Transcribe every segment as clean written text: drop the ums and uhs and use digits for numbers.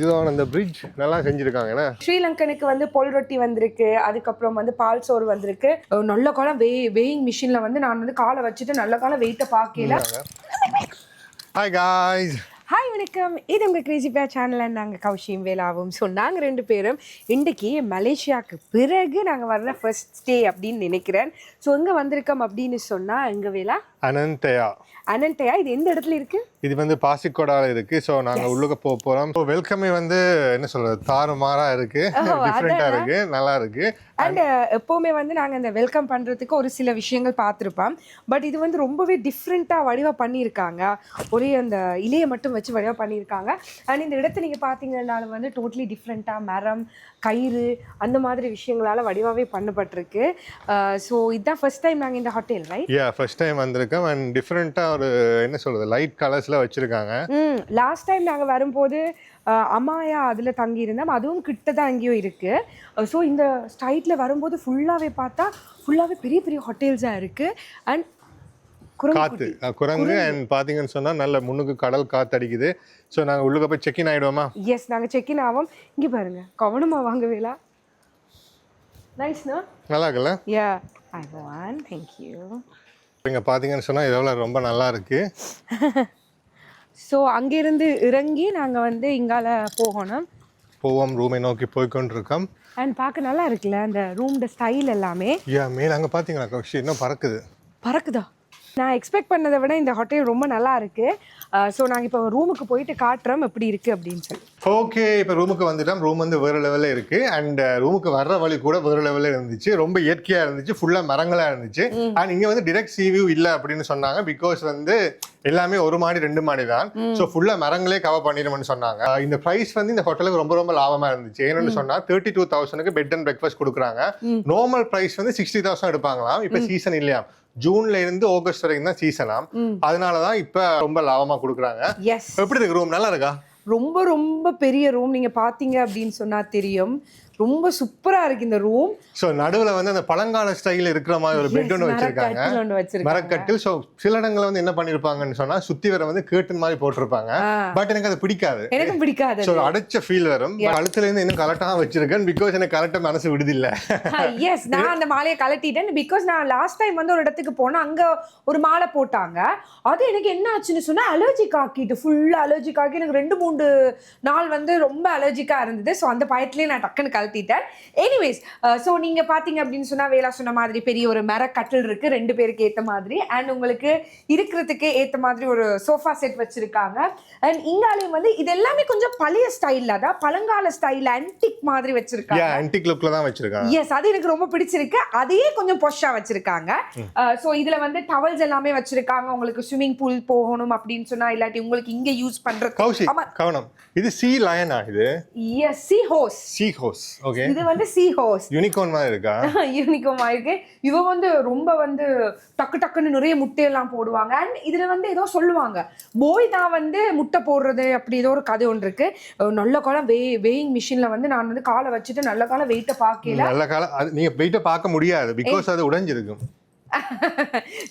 இதுதான் அந்த பிரிட்ஜ் நல்லா செஞ்சிருக்காங்க. ஸ்ரீலங்கனுக்கு வந்து பொல் ரொட்டி வந்திருக்கு, அதுக்கப்புறம் வந்து பால் சோறு வந்திருக்கு. நல்ல காலம் வெயிங் மிஷின்ல வந்து நான் வந்து காலை வச்சுட்டு நல்ல காலம் வெயிட்ட பார்க்கல. ஹாய் காய்ஸ், ஹாய் வணக்கம், இது உங்கள் கிரேசி பேர் சேனல். நாங்கள் கௌஷியும் வேலாவும். ஸோ நாங்கள் ரெண்டு பேரும் இன்றைக்கி மலேசியாவுக்கு பிறகு நாங்கள் வர்ற ஃபர்ஸ்ட் ஸ்டே அப்படின்னு நினைக்கிறேன். ஸோ எங்கே வந்திருக்கோம் அப்படின்னு சொன்னால் எங்கள் வேலா அனந்தயா. இது எந்த இடத்துல இருக்கு? இது வந்து பாசிக்கோடால இருக்கு. ஸோ நாங்கள் உள்ளுக்க போகிறோம். ஸோ வெல்கமே வந்து என்ன சொல்றது, தாறுமாறா இருக்கு, டிஃப்ரெண்டா இருக்கு, நல்லா இருக்கு. அண்ட் எப்போவுமே வந்து நாங்கள் இந்த வெல்கம் பண்ணுறதுக்கு ஒரு சில விஷயங்கள் பார்த்துருப்போம். பட் இது வந்து ரொம்பவே டிஃப்ரெண்ட்டாக வடிவாக பண்ணியிருக்காங்க. ஒரே அந்த இலையை மட்டும் வச்சு வடிவாக பண்ணியிருக்காங்க. அண்ட் இந்த இடத்த நீங்கள் பார்த்தீங்கன்னாலும் வந்து டோட்டலி டிஃப்ரெண்ட்டாக மரம், கயிறு அந்த மாதிரி விஷயங்களால் வடிவாகவே பண்ணப்பட்டிருக்கு. ஸோ இதுதான் ஃபர்ஸ்ட் டைம் நாங்கள் இந்த ஹோட்டல், ரைட்? ஃபர்ஸ்ட் டைம் வந்திருக்கோம். அண்ட் டிஃப்ரெண்ட்டாக ஒரு என்ன சொல்றது, லைட் கலர்ஸில் வச்சுருக்காங்க. லாஸ்ட் டைம் நாங்கள் வரும்போது அமாயா அதில் தங்கியிருந்தோம், அதுவும் கிட்ட தான் அங்கேயும் இருக்குது. ஸோ இந்த ஸ்டைட்டில் வரும்போது ஃபுல்லாகவே பார்த்தா ஃபுல்லாகவே பெரிய பெரிய ஹோட்டல்ஸாக இருக்குது. அண்ட் குரங்கு அண்ட் பார்த்தீங்கன்னு சொன்னால் நல்ல முன்னுக்கு கடல் காற்று அடிக்குது. ஸோ நாங்கள் உள்ளுக்க போய் செக்இன் ஆகிடுவோமா? எஸ், நாங்கள் செக்இன் ஆவோம். இங்கே பாருங்க, கவனமாக வாங்க வேலா. நைஸ்ண்ணா, நல்லா இருக்குல்ல? யா, ஐ வாண்ட், தேங்க்யூ. இங்கே பார்த்தீங்கன்னு சொன்னால் இதெல்லாம் ரொம்ப நல்லா இருக்கு. ஸோ அங்கேருந்து இறங்கி நாங்கள் வந்து இங்கால போவோம், ரூமை நோக்கி போய்கொண்டிருக்கோம். அண்ட் பார்க்க நல்லா இருக்குல்ல அந்த ரூமோட ஸ்டைல் எல்லாமே. மேலே அங்கே பார்த்தீங்களா கௌஷி, இன்னும் பறக்குதா? நான் எக்ஸ்பெக்ட் பண்ணதை விட இந்த ஹோட்டல் ரொம்ப நல்லா இருக்கு. ஸோ நாங்கள் இப்போ ரூமுக்கு போயிட்டு காட்டுறோம் எப்படி இருக்கு அப்படின்னு சொல்லி. ஓகே, இப்போ ரூமுக்கு வந்துட்டோம். ரூம் வந்து வேறு லெவலில் இருக்குது. அண்ட் ரூமுக்கு வர்ற வழி கூட வேறு லெவலில் இருந்துச்சு. ரொம்ப இயற்கையாக இருந்துச்சு, ஃபுல்லாக மரங்களாக இருந்துச்சு. அண்ட் இங்கே வந்து டிரெக்ட் சி வியூ இல்லை அப்படின்னு சொன்னாங்க. பிகாஸ் வந்து எல்லாமே ஒரு மாடி 2 மாடி தான். ஸோ ஃபுல்லாக மரங்களே கவர் பண்ணிடும்னு சொன்னாங்க. இந்த ப்ரைஸ் வந்து இந்த ஹோட்டலுக்கு ரொம்ப ரொம்ப லாபமாக இருந்துச்சு. ஏன்னு சொன்னால் 32,000க்கு பெட் அண்ட் பிரேக்ஃபாஸ்ட் கொடுக்குறாங்க. நார்மல் ப்ரைஸ் வந்து 60,000 எடுப்பாங்களாம். இப்போ சீசன் இல்லையா, ஜூன்ல இருந்து ஆகஸ்ட் வரைக்கும் தான் சீசனாம். அதனாலதான் இப்ப ரொம்ப லாபமா கொடுக்குறாங்க. எப்படி இருக்கு ரூம்? நல்லா இருக்கா? ரொம்ப ரொம்ப பெரிய ரூம். நீங்க பாத்தீங்க அப்படின்னு சொன்னா தெரியும், ரொம்ப சூப்பரா இருக்கு இந்த ரூம். சோ நடுவுல வந்து அந்த பழங்கால ஸ்டைல் இருக்கிற மாதிரி ஒரு பெட் ஒன்று வச்சிருக்காங்க, மரக்கட்டில். சோ சில இடங்கள்ல வந்து என்ன பண்ணிருப்பாங்கன்னு சொன்னா சுத்தி வர வந்து கேர்டன் மாதிரி போட்டிருப்பாங்க. பட் எனக்கு அது பிடிக்காது. எனக்கும் பிடிக்காது. சோ அடைச்ச ஃபீல் வரும். கழுத்துல இருந்து இன்னும் கலட்டா வச்சிருக்கேன். பிகாஸ் எனக்கு கலட்ட மனசு விடுதில்ல. எஸ், நான் அந்த மாலையை கலட்டிட்டேன். பிகாஸ் நான் லாஸ்ட் டைம் வந்து ஒரு இடத்துக்கு போனா அங்க ஒரு மாலை போட்டாங்க. அது எனக்கு என்ன ஆச்சுன்னு சொன்னா அலர்ஜிக் ஆக்கிட்டு, ஃபுல்லா அலர்ஜிக் ஆக்கி எனக்கு 2-3 நாள் வந்து ரொம்ப அலர்ஜிக்கா இருந்தது. ஸோ அந்த பயத்திலேயே நான் டக்குன்னு கலட்டிட்டேன். எனிவேஸ், ஸோ நீங்க பாத்தீங்க அப்படின்னு சொன்னா வேலா சொன்ன மாதிரி பெரிய ஒரு மரக்கட்டில் இருக்கு 2 பேருக்கு ஏத்த மாதிரி. அண்ட் உங்களுக்கு இருக்கிறதுக்கு ஏத்த மாதிரி ஒரு சோஃபா செட் வச்சிருக்காங்க. அண்ட் இங்காலையும் வந்து இது எல்லாமே கொஞ்சம் பழைய ஸ்டைல்ல தான், பழங்கால ஸ்டைல் ஆன்டிக் மாதிரி வச்சிருக்காங்க. ஆன்டிக் லுக்ல தான் வச்சிருக்காங்க. எஸ், அது எனக்கு ரொம்ப பிடிச்சிருக்கு. அதையே கொஞ்சம் பொஷா வச்சிருக்காங்க. ஸோ இதுல வந்து டவல்ஸ் எல்லாமே வச்சிருக்காங்க. உங்களுக்கு ஸ்விமிங் பூல் போகணும் அப்படின்னு சொன்னா, இல்லாட்டி உங்களுக்கு இங்க யூஸ் பண்றது. கவனம், இது சீ லயனா? இது எஸ், சீ ஹோஸ். ஓகே, இது வந்து சீ ஹோஸ். யூனிகார்ன் மாதிரி இருக்கா? யூனிகார்ன் மாதிரி இருக்கு. இவ வந்து ரொம்ப வந்து டக்குன்னு நிறைய முட்டையெல்லாம் போடுவாங்க. அண்ட் இதுல வந்து ஏதோ சொல்லுவாங்க, போய் தான் வந்து முட்டை போடுறது அப்படி ஏதோ ஒரு கதை ஒன்று இருக்கு. நல்ல காலம் வெயிங் மிஷின்ல வந்து நான் வந்து காலை வச்சுட்டு நல்ல காலம் வெயிட்ட பார்க்கல. நல்ல காலம் நீங்க வெயிட்ட பார்க்க முடியாது, பிகாஸ் அது உடைஞ்சிருக்கும்.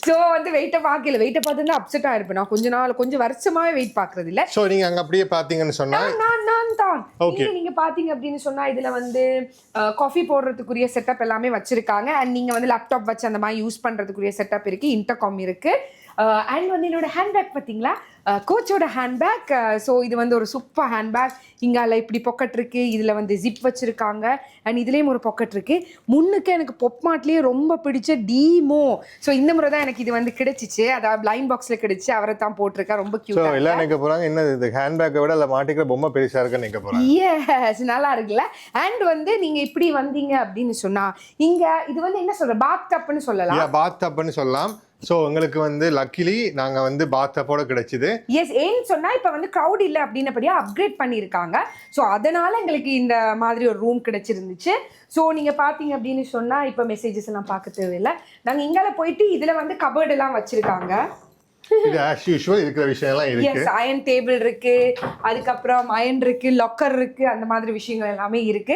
சோ வந்து வெயிட்ட பார்க்கல. வெயிட்ட பார்த்துருந்தா அப்செட் ஆயிருப்பேன். நான் கொஞ்சம் வருஷமாவே வெயிட் பாக்குறது இல்ல. சோ நீங்க அங்க அப்படியே பாத்தீங்கன்னு சொன்னா நீங்க பாத்தீங்க அப்படின்னு சொன்னா இதுல வந்து காஃபி போடுறதுக்குரிய செட்டப் எல்லாமே வச்சிருக்காங்க. அண்ட் நீங்க வந்து லேப்டாப் வச்சு அந்த மாதிரி யூஸ் பண்றதுக்குரிய செட்டப் இருக்கு, இன்டர்காம் இருக்கு. அண்ட் வந்து என்னோட ஹேண்ட்பேக் பார்த்தீங்களா, கோச்சோட ஹேண்ட்பேக். ஸோ இது வந்து ஒரு சூப்பர் ஹேண்ட்பேக். இங்கால இப்படி பாக்கெட் இருக்கு, இதுல வந்து ஜிப் வச்சிருக்காங்க. அண்ட் இதுலயும் ஒரு பாக்கெட் இருக்கு. முன்னுக்கு எனக்கு பொப்மார்ட்லயே ரொம்ப பிடிச்ச டீமோ. ஸோ இந்த முறை தான் எனக்கு இது வந்து கிடைச்சிச்சு. அதாவது பிளைண்ட் பாக்ஸ்ல கிடைச்சு அவரை தான் போட்டிருக்கா. ரொம்ப கியூட்டா எல்லாம் நினைக்க போறாங்க, என்ன இது ஹேண்ட்பேக்கை விட அதில் மாட்டிக்கிற பொம்மை பெருசா இருக்குன்னு நினைக்க போறாங்க. எஸ், நல்லா இருக்குல்ல. அண்ட் வந்து நீங்க இப்படி வந்தீங்க அப்படின்னு சொன்னா இங்க இது வந்து என்ன சொல்ற, பாத் டப்னு சொல்லலாம். பாத் டப்னு சொல்லலாம். ஸோ உங்களுக்கு வந்து லக்கிலி நாங்கள் வந்து பாத்தப்போட கிடைச்சிது. எஸ், ஏன்னு சொன்னால் இப்போ வந்து க்ரௌட் இல்லை அப்படின்னபடியா அப்கிரேட் பண்ணியிருக்காங்க. ஸோ அதனால் எங்களுக்கு இந்த மாதிரி ஒரு ரூம் கிடைச்சிருந்துச்சு. ஸோ நீங்கள் பார்த்தீங்க அப்படின்னு சொன்னால் இப்போ மெசேஜஸ் எல்லாம் பார்க்க தேவையில்லை. நாங்கள் இங்கால போயிட்டு இதில் வந்து கபர்ட் எல்லாம் வச்சுருக்காங்க. இது as usual இருக்கிற விஷயம்லாம் இருக்கு. எஸ், அயன் டேபிள் இருக்கு, அதுக்கப்புறம் அயன் இருக்கு, லாக்கர் இருக்கு, அந்த மாதிரி விஷயங்கள் எல்லாமே இருக்கு.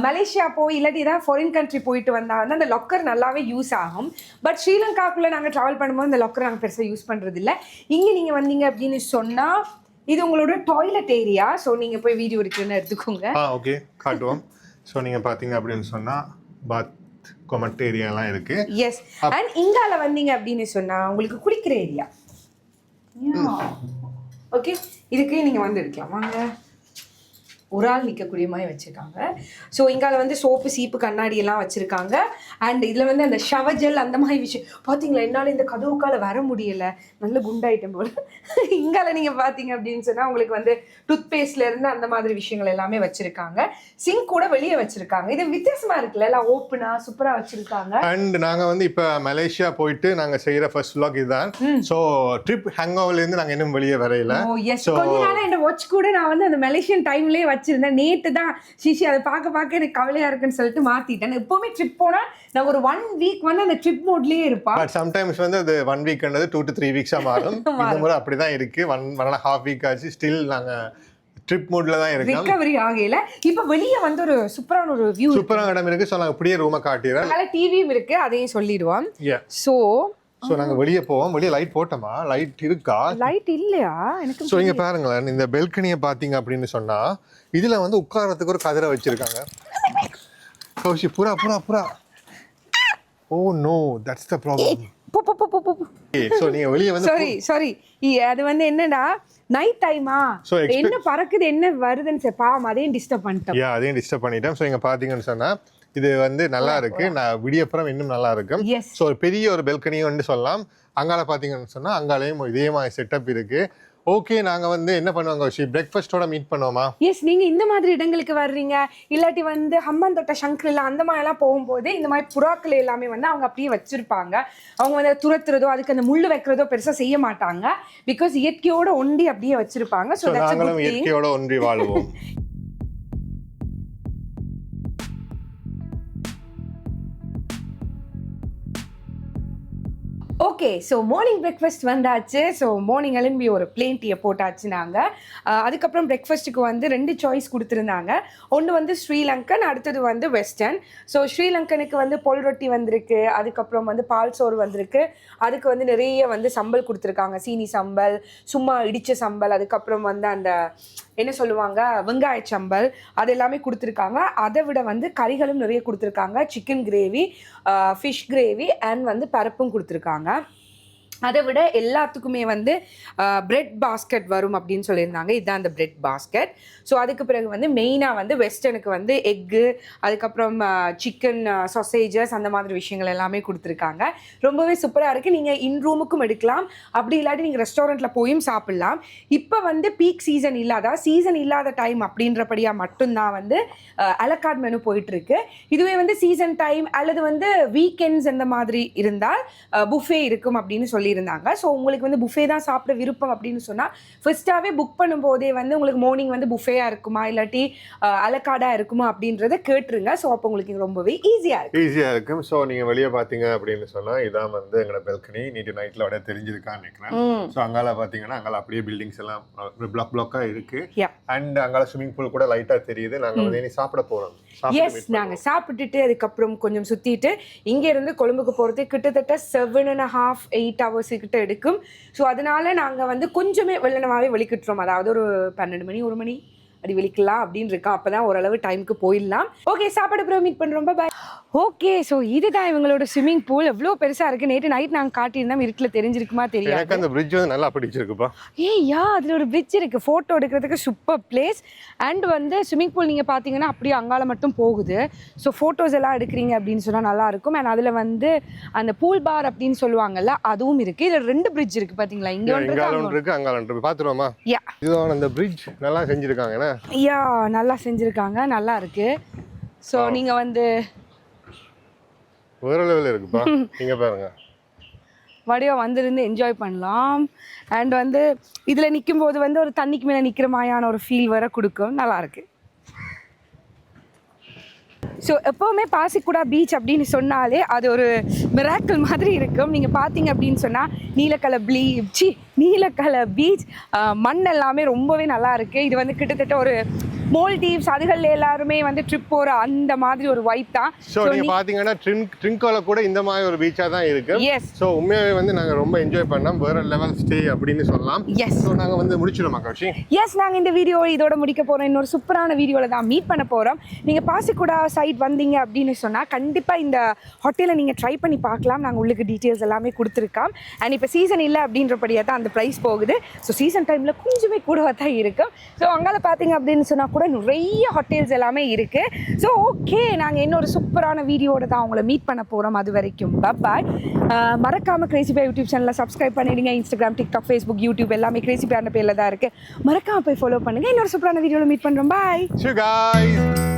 மலேசியா போய் இல்லாட்டி ஏதாவது ஃபாரின் கண்ட்ரி போயிட்டு வந்தா வந்து அந்த லாக்கர் நல்லாவே யூஸ் ஆகும். பட் ஸ்ரீலங்காக்குள்ள நாங்கள் ட்ராவல் பண்ணும்போது அந்த லாக்கர் நாங்கள் பெருசாக யூஸ் பண்ணுறது இல்லை. இங்கே நீங்கள் வந்தீங்க அப்படின்னு சொன்னால் இது உங்களோட டாய்லெட் ஏரியா. ஸோ நீங்க போய் வீடியோ எடுக்கணும்னு எடுத்துக்கோங்க. ஓகே காட்டுவோம். ஸோ நீங்க பாத்தீங்க அப்படின்னு சொன்னா பாத் கொமட் ஏரியாலாம் இருக்கு. எஸ். அண்ட் இங்கால வந்தீங்க அப்படின்னு சொன்னா உங்களுக்கு குளிக்கிற ஏரியா. ஓகே, இதுக்கு நீங்க வந்து எடுக்கலாம். வாங்க, ஒரு ஆள் நிற்கக்கூடிய மாதிரி வச்சுருக்காங்க. ஸோ இங்கால வந்து சோப்பு சீப்பு கண்ணாடி எல்லாம் வச்சுருக்காங்க. அண்ட் இதில் வந்து அந்த ஷவர் ஜெல் அந்த மாதிரி விஷயம் பார்த்தீங்களா, என்னால் இந்த கதவுக்கால வர முடியலை, நல்ல குண்டாயிட்டம் போல். இங்கால நீங்கள் பார்த்தீங்க அப்படின்னு சொன்னால் உங்களுக்கு வந்து டூத்பேஸ்ட்லேருந்து அந்த மாதிரி விஷயங்கள் எல்லாமே வச்சுருக்காங்க. சிங்க் கூட வெளியே வச்சுருக்காங்க. இது வித்தியாசமாக இருக்குல்ல, எல்லாம் ஓப்பனாக சூப்பராக வச்சுருக்காங்க. அண்ட் நாங்கள் வந்து இப்போ மலேசியா போயிட்டு நாங்கள் செய்கிற ஃபர்ஸ்ட் vlog இதுதான். ஸோ ட்ரிப் ஹேங் ஓவர்லேருந்து நாங்கள் இன்னும் வெளியே வரையில. கொஞ்ச நாள் என்னோட வாட்ச் கூட நான் வந்து அந்த மலேசியன் டைம்லேயே வச்சிருந்தேன். நேற்று தான் சிஷி அதை பார்க்க எனக்கு கவலையா இருக்குன்னு சொல்லிட்டு மாத்திட்டேன். எப்பவுமே ட்ரிப் போனா நான் ஒரு 1 வீக் வந்து அந்த ட்ரிப் மோட்லயே இருப்பா. பட் சம்டைம்ஸ் வந்து அது 1 வீக்ன்றது 2 to 3 வீக்ஸா மாறும். இந்த முறை அப்படிதான் இருக்கு. 1.5 வீக் ஆச்சு. ஸ்டில் நாங்க ட்ரிப் மோட்ல தான் இருக்கோம். ரிகவரி ஆகல. இப்போ வெளிய வந்து ஒரு சூப்பரான ஒரு வியூ, சூப்பரான இடம் இருக்கு. சோ நாங்க அப்படியே ரூமை காட்டிறேன். அதனால டிவியும் இருக்கு, அதையும் சொல்லிடுவோம். சோ நாங்க வெளியே போவோம். வெளியே லைட் போட்டோமா? லைட் இருக்கா? லைட் இல்லையா எனக்கு? சோ இங்க பாருங்களேன், இந்த பெல்கனியை பாத்தீங்க அப்படின்னு சொன்னா இதுல வந்து உட்கார்றதுக்கு ஒரு கதிரை வச்சிருக்காங்க. கௌஷி புறா புறா புறா. Oh no, that's the problem. So நீங்க வெளிய வந்து சாரி அது வந்து என்னன்னா நைட் டைமா, என்ன பறக்குது என்ன வருதுன்னு பாவம் அதையும் டிஸ்டர்ப் பண்ணிட்டோம். அதையும் டிஸ்டர்ப் பண்ணிட்டோம். சோ இங்க பாத்தீங்கன்னு சொன்னா இது வந்து நல்லா இருக்கு. நான் விடியப்புறம் இன்னும் நல்லா இருக்கும். ஸோ ஒரு பெரிய ஒரு பெல்கனியும் வந்து சொல்லலாம். அங்கால பார்த்தீங்கன்னு சொன்னால் அங்காலையும் இதே மாதிரி செட்டப் இருக்கு. ஓகே, நாங்கள் வந்து என்ன பண்ணுவாங்க, பிரேக்ஃபாஸ்டோட மீட் பண்ணுவோமா? எஸ், நீங்கள் இந்த மாதிரி இடங்களுக்கு வர்றீங்க, இல்லாட்டி வந்து ஹம்மன் தொட்ட சங்கரில் அந்த மாதிரிலாம் போகும்போது இந்த மாதிரி புறாக்கள் எல்லாமே வந்து அவங்க அப்படியே வச்சிருப்பாங்க. அவங்க வந்து துரத்துறதோ அதுக்கு அந்த முள்ளு வைக்கிறதோ பெருசாக செய்ய மாட்டாங்க. பிகாஸ் இயற்கையோட ஒண்டி அப்படியே வச்சிருப்பாங்க. ஸோ நாங்களும் இயற்கையோட ஒன்றி வாழ்வோம். ஓகே, ஸோ மார்னிங் பிரேக்ஃபாஸ்ட் வந்தாச்சு. ஸோ மார்னிங் எழும்பி ஒரு பிளேன் டீயை போட்டாச்சு நாங்கள். அதுக்கப்புறம் பிரேக்ஃபாஸ்ட்டுக்கு வந்து 2 சாய்ஸ் கொடுத்துருந்தாங்க. ஒன்று வந்து ஸ்ரீலங்கன், அடுத்தது வந்து வெஸ்டர்ன். ஸோ ஸ்ரீலங்கனுக்கு வந்து பொல் ரொட்டி வந்திருக்கு, அதுக்கப்புறம் வந்து பால் சோறு வந்திருக்கு, அதுக்கு வந்து நிறைய வந்து சம்பல் கொடுத்துருக்காங்க. சீனி சம்பல், சும்மா இடித்த சம்பல், அதுக்கப்புறம் வந்து அந்த என்ன சொல்லுவாங்க வெங்காய சம்பல், அது எல்லாமே கொடுத்துருக்காங்க. அதை விட வந்து கறிகளும் நிறைய கொடுத்துருக்காங்க. Chicken gravy, fish gravy and வந்து பருப்பும் கொடுத்துருக்காங்க. அதை விட எல்லாத்துக்குமே வந்து பிரெட் பாஸ்கெட் வரும் அப்படின்னு சொல்லியிருந்தாங்க. இதுதான் அந்த பிரெட் பாஸ்கெட். ஸோ அதுக்கு பிறகு வந்து மெயினாக வந்து வெஸ்டர்னுக்கு வந்து எக்கு, அதுக்கப்புறம் சிக்கன் சாசேஜஸ் அந்த மாதிரி விஷயங்கள் எல்லாமே கொடுத்துருக்காங்க. ரொம்பவே சூப்பராக இருக்குது. நீங்கள் இன் ரூமுக்கும் எடுக்கலாம், அப்படி இல்லாட்டி நீங்கள் ரெஸ்டாரண்ட்டில் போயும் சாப்பிட்லாம். இப்போ வந்து பீக் சீசன் இல்லாத டைம் அப்படின்றபடியாக மட்டும்தான் வந்து அலகார்ட் மெனு போயிட்டுருக்கு. இதுவே வந்து சீசன் டைம் அல்லது வந்து வீக்கெண்ட்ஸ் அந்த மாதிரி இருந்தால் புஃபே இருக்கும் அப்படின்னு சொல்லி இருந்தாங்க. ஸோ உங்களுக்கு வந்து புஃபே தான் சாப்பிட விருப்பம் அப்படின்னு சொன்னால் ஃபர்ஸ்ட்டாகவே புக் பண்ணும்போதே வந்து உங்களுக்கு மார்னிங் வந்து புஃபேயாக இருக்குமா இல்லாட்டி அலகார்டாக இருக்குமா அப்படின்றத கேட்டுருங்க. ஸோ அப்போ உங்களுக்கு ரொம்பவே ஈஸியாக இருக்கும். ஸோ நீங்கள் வெளியே பார்த்தீங்க அப்படின்னு சொன்னால் இதான் வந்து எங்களோட பெல்கனி. நீட்டு நைட்டில் அப்படியே தெரிஞ்சிருக்கான்னு நினைக்கிறேன். ஸோ அங்கால பார்த்தீங்கன்னா அங்கால அப்படியே பில்டிங்ஸ் எல்லாம் பிளாக்காக இருக்கு. அண்ட் அங்கால ஸ்விமிங் பூல் கூட லைட்டாக தெரியுது. நாங்கள் வந்து இனி சாப்பிட போகிறோம். எஸ், நாங்கள் சாப்பிட்டுட்டு அதுக்கப்புறம் கொஞ்சம் சுற்றிட்டு இங்கேருந்து கொழும்புக்கு போகிறது கிட்டத்தட்ட 7.5-8 hours கிட்ட எடுக்கும். ஸோ அதனால நாங்கள் வந்து கொஞ்சமே வெள்ளனமாகவே வெளிக்கிட்டுறோம். அதாவது ஒரு 12 மணி 1 மணி அப்படி வெளிக்கலாம் அப்படின்னு இருக்கோம். அப்போ தான் ஓரளவு டைமுக்கு போயிடலாம். ஓகே, சாப்பாடு அப்புறம் மீட் பண்ணுறோம். பாய். ஓகே, ஸோ இதுதான் இவங்களோட ஸ்விம்மிங் பூல். எவ்வளோ பெருசாக இருக்குது. நேற்று நைட் நாங்கள் காட்டியிருந்தோம், இருட்டில் தெரிஞ்சிருக்குமா தெரியாது. எனக்கு அந்த பிரிட்ஜ் வந்து நல்லா பிடிச்சிருக்குப்பா. அதில் ஒரு பிரிட்ஜ் இருக்குது, ஃபோட்டோ எடுக்கிறதுக்கு சூப்பர் பிளேஸ். அண்ட் வந்து ஸ்விம்மிங் பூல் நீங்கள் பார்த்தீங்கன்னா அப்படியே அங்கால மட்டும் போகுது. ஸோ ஃபோட்டோஸ் எல்லாம் எடுக்கிறீங்க அப்படின்னு சொன்னால் நல்லாயிருக்கும். அண்ட் அதில் வந்து அந்த பூல் பார் அப்படின்னு சொல்லுவாங்கல்ல, அதுவும் இருக்குது. இதில் 2 பிரிட்ஜ் இருக்குது பார்த்தீங்களா, இங்கே ஒன்று இருக்குது அங்கால ஒன்று. பார்த்துருவோமா? இதுதான் அந்த பிரிட்ஜ். நல்லா செஞ்சுருக்காங்க. நல்லா செஞ்சுருக்காங்க, நல்லா இருக்குது. ஸோ நீங்கள் வந்து வேற லெவலில் இருக்குப்பா. நீங்கள் பாருங்க, வடிவம் வந்திருந்து என்ஜாய் பண்ணலாம். அண்ட் வந்து இதில் நிற்கும்போது வந்து ஒரு தண்ணிக்கு மேலே நிற்கிற மாதிரியான ஒரு ஃபீல் வர கொடுக்கும். நல்லாயிருக்கு. ஸோ எப்போவுமே பாசிக்குடா பீச் அப்படின்னு சொன்னாலே அது ஒரு மிராக்கிள் மாதிரி இருக்கும். நீங்கள் பார்த்தீங்க அப்படின்னு சொன்னால் நீலக்கலர் பீச், மண் எல்லாமே ரொம்பவே நல்லா இருக்குது. இது வந்து கிட்டத்தட்ட ஒரு மோல்டீவ்ஸ் அதுகள் எல்லாருமே வந்து ட்ரிப் போற அந்த மாதிரி ஒரு வைப் தான். ஸோ நீங்க பாத்தீங்கன்னா ட்ரிங்கோல கூட இந்த மாதிரி ஒரு பீச்சா தான் இருக்கு. எஸ் ஸோ உண்மையாவே வந்து நாங்க ரொம்ப என்ஜாய் பண்ணோம், வேற லெவல் ஸ்டே அப்படின்னு சொல்லலாம். எஸ் ஸோ நாங்க வந்து முடிச்சிடுமா கௌஷி? எஸ் நாங்கள் இந்த வீடியோ இதோட முடிக்க போகிறோம். இன்னொரு சூப்பரான வீடியோவில் தான் மீட் பண்ண போகிறோம். நீங்கள் பாசிக்குடா சைட் வந்தீங்க அப்படின்னு சொன்னால் கண்டிப்பாக இந்த ஹோட்டலை நீங்கள் ட்ரை பண்ணி பார்க்கலாம். நாங்கள் உங்களுக்கு டீட்டெயில்ஸ் எல்லாமே கொடுத்துருக்கோம். அண்ட் இப்போ சீசன் இல்லை அப்படின்றபடியாக தான் அந்த ப்ரைஸ் போகுது. ஸோ சீசன் டைமில் கொஞ்சமே கூடவாக தான் இருக்கும். ஸோ அங்கே பார்த்தீங்க அப்படின்னு சொன்னால் கூட நிறைய ஹோட்டல்ஸ் எல்லாமே இருக்குது. ஸோ ஓகே, நாங்கள் இன்னொரு சூப்பரான வீடியோட தான் உங்களை மீட் பண்ண போகிறோம். அது வரைக்கும் பாய். மறக்காமல் கிரேசி பை யூடியூப் சேனலில் சப்ஸ்கிரைப் பண்ணிடுங்க. இன்ஸ்டாகிராம், டிக்டாக், ஃபேஸ்புக், யூடியூப் எல்லாமே கிரேசி பை பேரில் தான் இருக்குது. மறக்காம போய் ஃபாலோ பண்ணுங்க. இன்னொரு சூப்பரான வீடியோல மீட் பண்றோம். பாய். See you guys.